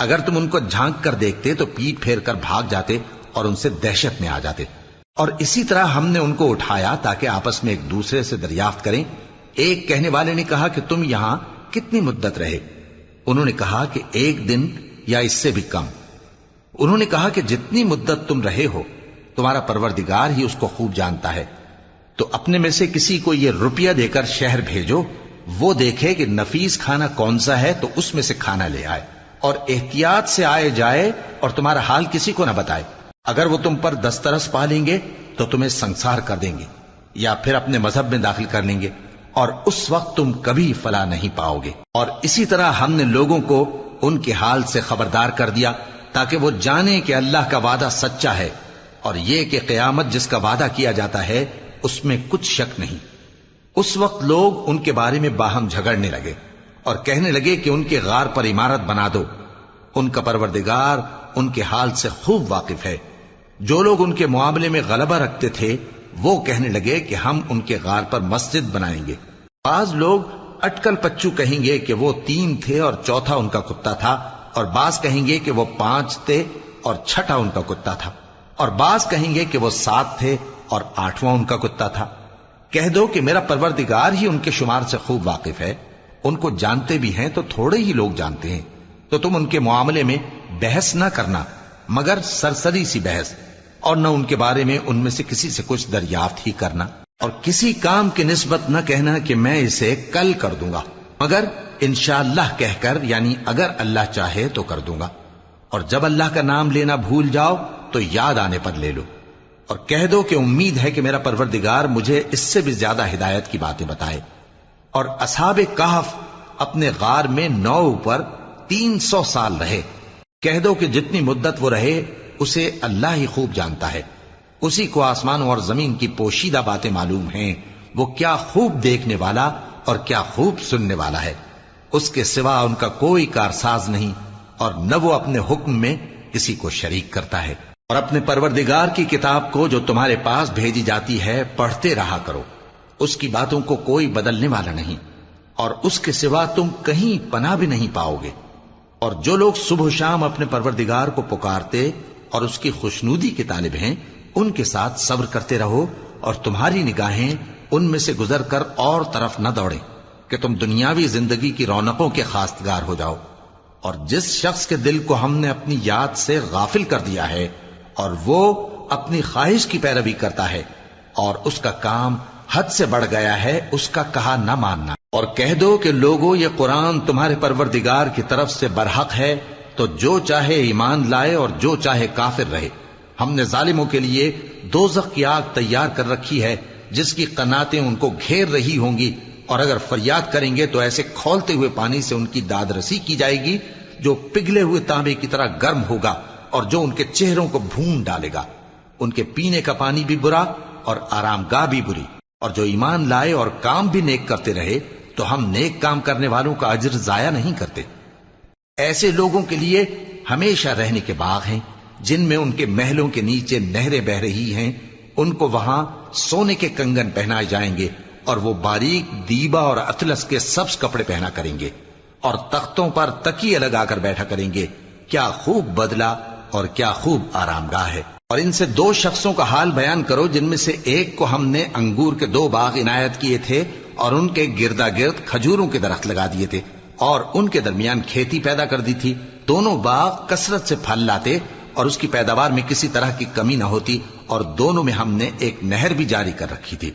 اگر تم ان کو جھانک کر دیکھتے تو پیٹ پھیر کر بھاگ جاتے اور ان سے دہشت میں آ جاتے. اور اسی طرح ہم نے ان کو اٹھایا تاکہ آپس میں ایک دوسرے سے دریافت کریں. ایک کہنے والے نے کہا کہ تم یہاں کتنی مدت رہے؟ انہوں نے کہا کہ 1 دن یا اس سے بھی کم. انہوں نے کہا کہ جتنی مدت تم رہے ہو تمہارا پروردگار ہی اس کو خوب جانتا ہے. تو اپنے میں سے کسی کو یہ روپیہ دے کر شہر بھیجو، وہ دیکھے کہ نفیس کھانا کون سا ہے تو اس میں سے کھانا لے آئے، اور احتیاط سے آئے جائے اور تمہارا حال کسی کو نہ بتائے. اگر وہ تم پر دسترس پا لیں گے تو تمہیں سنسار کر دیں گے یا پھر اپنے مذہب میں داخل کر لیں گے، اور اس وقت تم کبھی فلاح نہیں پاؤ گے. اور اسی طرح ہم نے لوگوں کو ان کے حال سے خبردار کر دیا تاکہ وہ جانیں کہ اللہ کا وعدہ سچا ہے، اور یہ کہ قیامت جس کا وعدہ کیا جاتا ہے اس میں کچھ شک نہیں. اس وقت لوگ ان کے بارے میں باہم جھگڑنے لگے اور کہنے لگے کہ ان کے غار پر عمارت بنا دو. ان کا پروردگار ان کے حال سے خوب واقف ہے. جو لوگ ان کے معاملے میں غلبہ رکھتے تھے وہ کہنے لگے کہ ہم ان کے غار پر مسجد بنائیں گے. بعض لوگ اٹکل پچو کہیں گے کہ وہ 3 تھے اور چوتھا ان کا کتا تھا، اور بعض کہیں گے کہ وہ 5 تھے اور چھٹا ان کا کتا تھا، اور بعض کہیں گے کہ وہ 7 تھے اور 8واں ان کا کتا تھا. کہہ دو کہ میرا پروردگار ہی ان کے شمار سے خوب واقف ہے. ان کو جانتے بھی ہیں تو تھوڑے ہی لوگ جانتے ہیں. تو تم ان کے معاملے میں بحث نہ کرنا مگر سرسری سی بحث، اور نہ ان کے بارے میں ان میں سے کسی سے کچھ دریافت ہی کرنا، اور کسی کام کی نسبت نہ کہنا کہ میں اسے کل کر دوں گا، مگر انشاءاللہ کہہ کر، یعنی اگر اللہ چاہے تو کر دوں گا. اور جب اللہ کا نام لینا بھول جاؤ تو یاد آنے پر لے لو، اور کہہ دو کہ امید ہے کہ میرا پروردگار مجھے اس سے بھی زیادہ ہدایت کی باتیں بتائے. اور اصحاب کہف اپنے غار میں 9 پر 300 سال رہے. کہہ دو کہ جتنی مدت وہ رہے اسے اللہ ہی خوب جانتا ہے. اسی کو آسمانوں اور زمین کی پوشیدہ باتیں معلوم ہیں. وہ کیا خوب دیکھنے والا اور کیا خوب سننے والا ہے. اس کے سوا ان کا کوئی کارساز نہیں، اور نہ وہ اپنے حکم میں کسی کو شریک کرتا ہے. اور اپنے پروردگار کی کتاب کو جو تمہارے پاس بھیجی جاتی ہے پڑھتے رہا کرو. اس کی باتوں کو کوئی بدلنے والا نہیں، اور اس کے سوا تم کہیں پناہ بھی نہیں پاؤ گے. اور جو لوگ صبح و شام اپنے پروردگار کو پکارتے اور اس کی خوشنودی کے طالب ہیں ان کے ساتھ صبر کرتے رہو، اور تمہاری نگاہیں ان میں سے گزر کر اور طرف نہ دوڑیں کہ تم دنیاوی زندگی کی رونقوں کے خواستگار ہو جاؤ. اور جس شخص کے دل کو ہم نے اپنی یاد سے غافل کر دیا ہے اور وہ اپنی خواہش کی پیروی کرتا ہے اور اس کا کام حد سے بڑھ گیا ہے، اس کا کہا نہ ماننا. اور کہہ دو کہ لوگو یہ قرآن تمہارے پروردگار کی طرف سے برحق ہے، تو جو چاہے ایمان لائے اور جو چاہے کافر رہے. ہم نے ظالموں کے لیے دوزخ کی آگ تیار کر رکھی ہے جس کی قناتیں ان کو گھیر رہی ہوں گی، اور اگر فریاد کریں گے تو ایسے کھولتے ہوئے پانی سے ان کی داد رسی کی جائے گی جو پگھلے ہوئے تانبے کی طرح گرم ہوگا، اور جو ان کے چہروں کو بھون ڈالے گا. ان کے پینے کا پانی بھی برا اور آرام گاہ بھی بری. اور جو ایمان لائے اور کام بھی نیک کرتے رہے تو ہم نیک کام کرنے والوں کا اجر ضائع نہیں کرتے. ایسے لوگوں کے لیے ہمیشہ رہنے کے باغ ہیں جن میں ان کے محلوں کے نیچے نہریں بہ رہی ہیں. ان کو وہاں سونے کے کنگن پہنائے جائیں گے، اور وہ باریک دیبا اور اطلس کے سبز کپڑے پہنا کریں گے، اور تختوں پر تکیے لگا کر بیٹھا کریں گے. کیا خوب بدلہ اور کیا خوب آرام گاہ ہے. اور ان سے 2 شخصوں کا حال بیان کرو جن میں سے ایک کو ہم نے انگور کے 2 باغ عنایت کیے تھے اور ان کے گردا گرد کھجوروں کے درخت لگا دیے تھے اور ان کے درمیان کھیتی پیدا کر دی تھی. دونوں باغ کثرت سے پھل لاتے اور اس کی پیداوار میں کسی طرح کی کمی نہ ہوتی، اور دونوں میں ہم نے ایک نہر بھی جاری کر رکھی تھی.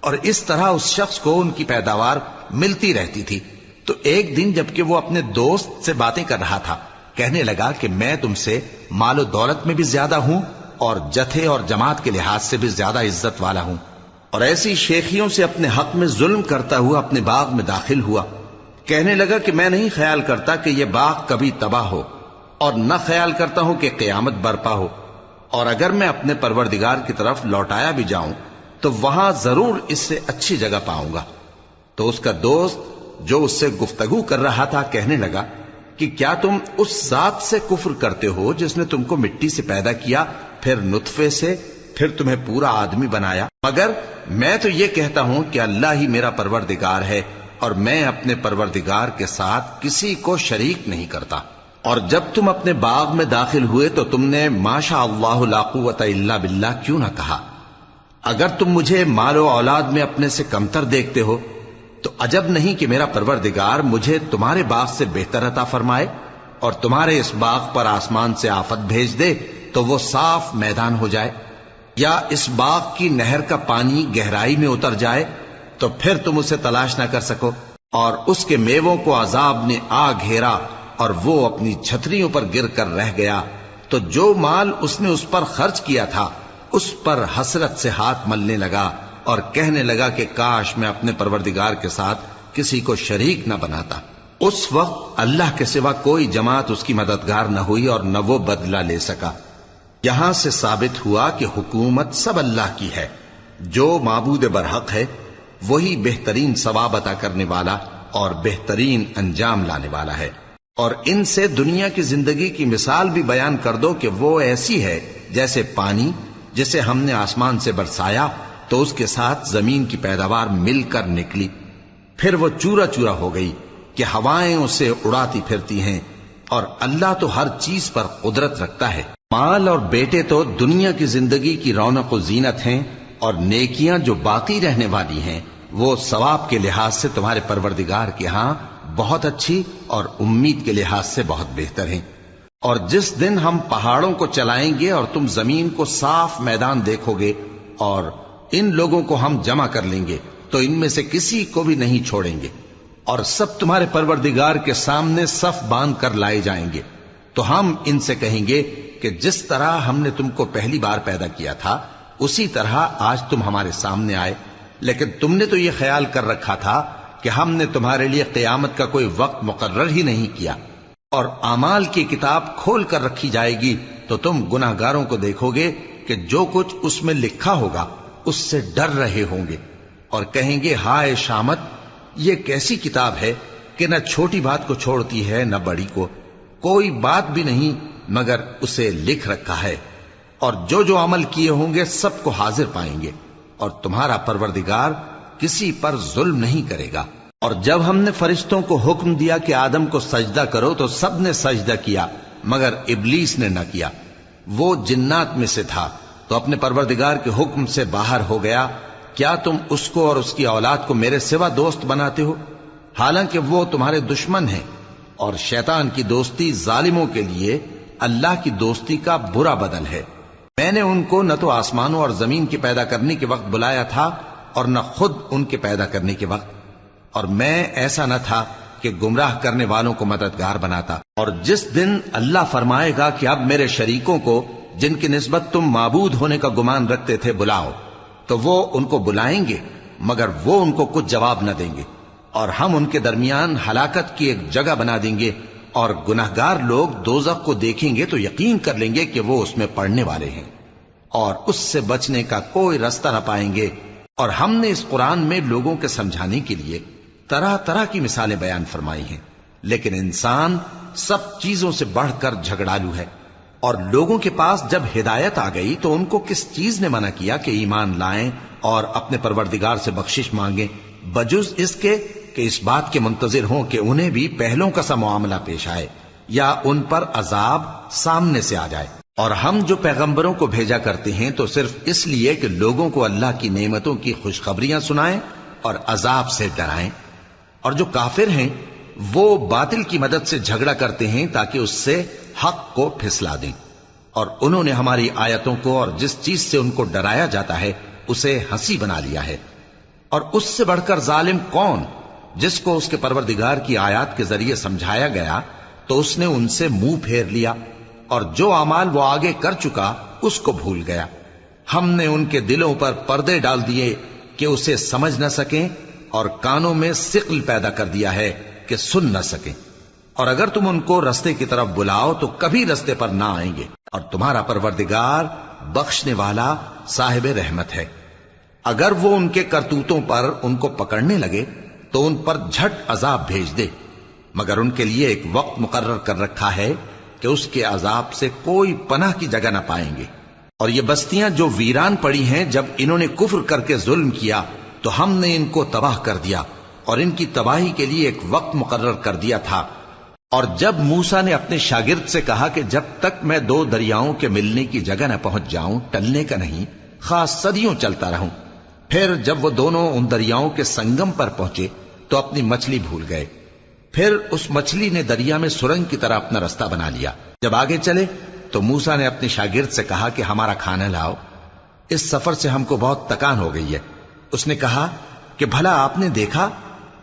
اور اس طرح اس شخص کو ان کی پیداوار ملتی رہتی تھی. تو ایک دن جبکہ وہ اپنے دوست سے باتیں کر رہا تھا کہنے لگا کہ میں تم سے مال و دولت میں بھی زیادہ ہوں اور جتھے اور جماعت کے لحاظ سے بھی زیادہ عزت والا ہوں. اور ایسی شیخیوں سے اپنے حق میں ظلم کرتا ہوا اپنے باغ میں داخل ہوا. کہنے لگا کہ میں نہیں خیال کرتا کہ یہ باغ کبھی تباہ ہو، اور نہ خیال کرتا ہوں کہ قیامت برپا ہو، اور اگر میں اپنے پروردگار کی طرف لوٹایا بھی جاؤں تو وہاں ضرور اس سے اچھی جگہ پاؤں گا. تو اس کا دوست جو اس سے گفتگو کر رہا تھا کہنے لگا کہ کیا تم اس ذات سے کفر کرتے ہو جس نے تم کو مٹی سے پیدا کیا، پھر نطفے سے، پھر تمہیں پورا آدمی بنایا؟ مگر میں تو یہ کہتا ہوں کہ اللہ ہی میرا پروردگار ہے، اور میں اپنے پروردگار کے ساتھ کسی کو شریک نہیں کرتا. اور جب تم اپنے باغ میں داخل ہوئے تو تم نے ماشاء اللہ لا قوت الا باللہ کیوں نہ کہا؟ اگر تم مجھے مال و اولاد میں اپنے سے کمتر دیکھتے ہو تو عجب نہیں کہ میرا پروردگار مجھے تمہارے باغ سے بہتر عطا فرمائے اور تمہارے اس باغ پر آسمان سے آفت بھیج دے تو وہ صاف میدان ہو جائے، یا اس باغ کی نہر کا پانی گہرائی میں اتر جائے تو پھر تم اسے تلاش نہ کر سکو، اور اس کے میووں کو عذاب نے آ گھیرا اور وہ اپنی چھتریوں پر گر کر رہ گیا، تو جو مال اس نے اس پر خرچ کیا تھا اس پر حسرت سے ہاتھ ملنے لگا اور کہنے لگا کہ کاش میں اپنے پروردگار کے ساتھ کسی کو شریک نہ بناتا۔ اس وقت اللہ کے سوا کوئی جماعت اس کی مددگار نہ ہوئی اور نہ وہ بدلہ لے سکا۔ یہاں سے ثابت ہوا کہ حکومت سب اللہ کی ہے، جو معبود برحق ہے وہی بہترین ثواب عطا کرنے والا اور بہترین انجام لانے والا ہے۔ اور ان سے دنیا کی زندگی کی مثال بھی بیان کر دو کہ وہ ایسی ہے جیسے پانی جسے ہم نے آسمان سے برسایا تو اس کے ساتھ زمین کی پیداوار مل کر نکلی، پھر وہ چورا چورا ہو گئی کہ ہوائیں اسے اڑاتی پھرتی ہیں، اور اللہ تو ہر چیز پر قدرت رکھتا ہے۔ مال اور بیٹے تو دنیا کی زندگی کی رونق و زینت ہیں، اور نیکیاں جو باقی رہنے والی ہیں وہ ثواب کے لحاظ سے تمہارے پروردگار کے ہاں بہت اچھی اور امید کے لحاظ سے بہت بہتر ہیں۔ اور جس دن ہم پہاڑوں کو چلائیں گے اور تم زمین کو صاف میدان دیکھو گے اور ان لوگوں کو ہم جمع کر لیں گے تو ان میں سے کسی کو بھی نہیں چھوڑیں گے، اور سب تمہارے پروردگار کے سامنے صف باندھ کر لائے جائیں گے، تو ہم ان سے کہیں گے کہ جس طرح ہم نے تم کو پہلی بار پیدا کیا تھا اسی طرح آج تم ہمارے سامنے آئے، لیکن تم نے تو یہ خیال کر رکھا تھا کہ ہم نے تمہارے لیے قیامت کا کوئی وقت مقرر ہی نہیں کیا، اور اعمال کی کتاب کھول کر رکھی جائے گی تو تم گناہگاروں کو دیکھو گے کہ جو کچھ اس میں لکھا ہوگا اس سے ڈر رہے ہوں گے، اور کہیں گے ہائے شامت، یہ کیسی کتاب ہے کہ نہ چھوٹی بات کو چھوڑتی ہے نہ بڑی کو، کوئی بات بھی نہیں مگر اسے لکھ رکھا ہے، اور جو جو عمل کیے ہوں گے سب کو حاضر پائیں گے، اور تمہارا پروردگار کسی پر ظلم نہیں کرے گا۔ اور جب ہم نے فرشتوں کو حکم دیا کہ آدم کو سجدہ کرو تو سب نے سجدہ کیا مگر ابلیس نے نہ کیا، وہ جنات میں سے تھا تو اپنے پروردگار کے حکم سے باہر ہو گیا۔ کیا تم اس کو اور اس کی اولاد کو میرے سوا دوست بناتے ہو، حالانکہ وہ تمہارے دشمن ہیں، اور شیطان کی دوستی ظالموں کے لیے اللہ کی دوستی کا برا بدل ہے۔ میں نے ان کو نہ تو آسمانوں اور زمین کے پیدا کرنے کے وقت بلایا تھا اور نہ خود ان کے پیدا کرنے کے وقت، اور میں ایسا نہ تھا کہ گمراہ کرنے والوں کو مددگار بناتا۔ اور جس دن اللہ فرمائے گا کہ اب میرے شریکوں کو جن کی نسبت تم معبود ہونے کا گمان رکھتے تھے بلاؤ، تو وہ ان کو بلائیں گے مگر وہ ان کو کچھ جواب نہ دیں گے، اور ہم ان کے درمیان ہلاکت کی ایک جگہ بنا دیں گے، اور گناہگار لوگ دوزخ کو دیکھیں گے تو یقین کر لیں گے کہ وہ اس میں پڑنے والے ہیں، اور اس سے بچنے کا کوئی راستہ نہ پائیں گے۔ اور ہم نے اس قرآن میں لوگوں کے سمجھانے کے لیے طرح طرح کی مثالیں بیان فرمائی ہیں، لیکن انسان سب چیزوں سے بڑھ کر جھگڑالو ہے۔ اور لوگوں کے پاس جب ہدایت آ گئی تو ان کو کس چیز نے منع کیا کہ ایمان لائیں اور اپنے پروردگار سے بخشش مانگیں، بجز اس کے کہ اس بات کے منتظر ہوں کہ انہیں بھی پہلوں کا سا معاملہ پیش آئے یا ان پر عذاب سامنے سے آ جائے۔ اور ہم جو پیغمبروں کو بھیجا کرتے ہیں تو صرف اس لیے کہ لوگوں کو اللہ کی نعمتوں کی خوشخبریاں سنائیں اور عذاب سے ڈرائیں، اور جو کافر ہیں وہ باطل کی مدد سے جھگڑا کرتے ہیں تاکہ اس سے حق کو پھسلا دیں، اور انہوں نے ہماری آیتوں کو اور جس چیز سے ان کو ڈرایا جاتا ہے اسے ہنسی بنا لیا ہے۔ اور اس سے بڑھ کر ظالم کون، جس کو اس کے پروردگار کی آیات کے ذریعے سمجھایا گیا تو اس نے ان سے منہ پھیر لیا، اور جو اعمال وہ آگے کر چکا اس کو بھول گیا۔ ہم نے ان کے دلوں پر پردے ڈال دیے کہ اسے سمجھ نہ سکیں، اور کانوں میں ثقل پیدا کر دیا ہے کہ سن نہ سکیں، اور اگر تم ان کو رستے کی طرف بلاؤ تو کبھی رستے پر نہ آئیں گے، اور تمہارا پروردگار بخشنے والا صاحب رحمت ہے۔ اگر وہ ان کے کرتوتوں پر ان کو پکڑنے لگے تو ان پر جھٹ عذاب بھیج دے، مگر ان کے لیے ایک وقت مقرر کر رکھا ہے کہ اس کے عذاب سے کوئی پناہ کی جگہ نہ پائیں گے۔ اور یہ بستیاں جو ویران پڑی ہیں، جب انہوں نے کفر کر کے ظلم کیا تو ہم نے ان کو تباہ کر دیا، اور ان کی تباہی کے لیے ایک وقت مقرر کر دیا تھا اور جب موسیٰ نے اپنے شاگرد سے کہا کہ جب تک میں دو دریاؤں کے ملنے کی جگہ نہ پہنچ جاؤں ٹلنے کا نہیں، خاص صدیوں چلتا رہوں، پھر جب وہ دونوں ان دریاؤں کے سنگم پر پہنچے تو اپنی مچھلی بھول گئے۔ پھر اس مچھلی نے دریا میں سرنگ کی طرح اپنا رستہ بنا لیا۔ جب آگے چلے تو موسیٰ نے اپنے شاگرد سے کہا کہ ہمارا کھانا لاؤ، اس سفر سے ہم کو بہت تکان ہو گئی ہے۔ اس نے کہا کہ بھلا آپ نے دیکھا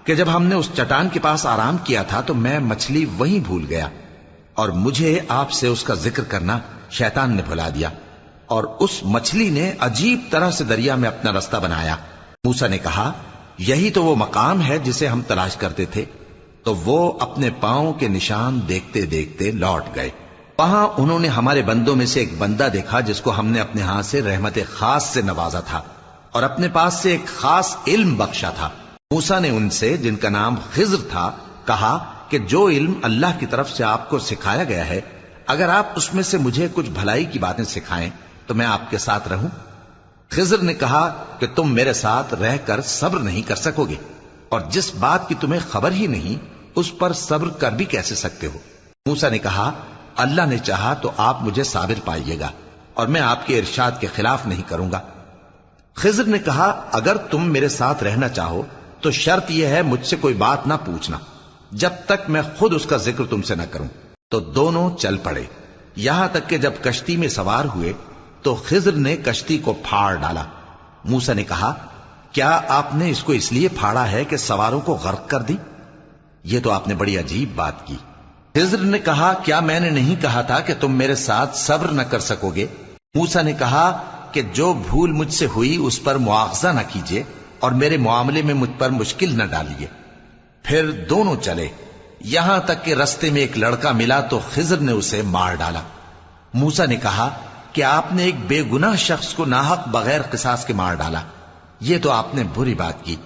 کہ جب ہم نے اس چٹان کے پاس آرام کیا تھا تو میں مچھلی وہیں بھول گیا، اور مجھے آپ سے اس کا ذکر کرنا شیطان نے بھلا دیا، اور اس مچھلی نے عجیب طرح سے دریا میں اپنا رستہ بنایا۔ موسیٰ نے کہا یہی تو وہ مقام ہے جسے ہم تلاش کرتے تھے۔ تو وہ اپنے پاؤں کے نشان دیکھتے دیکھتے لوٹ گئے۔ وہاں انہوں نے ہمارے بندوں میں سے ایک بندہ دیکھا جس کو ہم نے اپنے ہاں سے رحمت خاص سے نوازا تھا اور اپنے پاس سے ایک خاص علم بخشا تھا۔ موسیٰ نے ان سے جن کا نام خضر تھا کہا کہ جو علم اللہ کی طرف سے آپ کو سکھایا گیا ہے، اگر آپ اس میں سے مجھے کچھ بھلائی کی باتیں سکھائیں تو میں آپ کے ساتھ رہوں۔ خضر نے کہا کہ تم میرے ساتھ رہ کر صبر نہیں کر سکو گے، اور جس بات کی تمہیں خبر ہی نہیں اس پر صبر کر بھی کیسے سکتے ہو؟ موسیٰ نے کہا اللہ نے چاہا تو آپ مجھے صابر پائیے گا، اور میں آپ کے ارشاد کے خلاف نہیں کروں گا۔ خضر نے کہا اگر تم میرے ساتھ رہنا چاہو تو شرط یہ ہے مجھ سے کوئی بات نہ پوچھنا جب تک میں خود اس کا ذکر تم سے نہ کروں۔ تو دونوں چل پڑے، یہاں تک کہ جب کشتی میں سوار ہوئے تو خضر نے کشتی کو پھاڑ ڈالا۔ موسیٰ نے کہا کیا آپ نے اس کو اس لیے پھاڑا ہے کہ سواروں کو غرق کر دی؟ یہ تو آپ نے بڑی عجیب بات کی۔ خضر نے کہا کیا میں نے نہیں کہا تھا کہ تم میرے ساتھ صبر نہ کر سکو گے؟ موسیٰ نے کہا کہ جو بھول مجھ سے ہوئی اس پر مواخذہ نہ کیجیے اور میرے معاملے میں مجھ پر مشکل نہ ڈالیے۔ پھر دونوں چلے، یہاں تک کہ رستے میں ایک لڑکا ملا تو خضر نے اسے مار ڈالا۔ موسیٰ نے کہا کہ آپ نے ایک بے گناہ شخص کو ناحق بغیر قصاص کے مار ڈالا، یہ تو آپ نے بری بات کی۔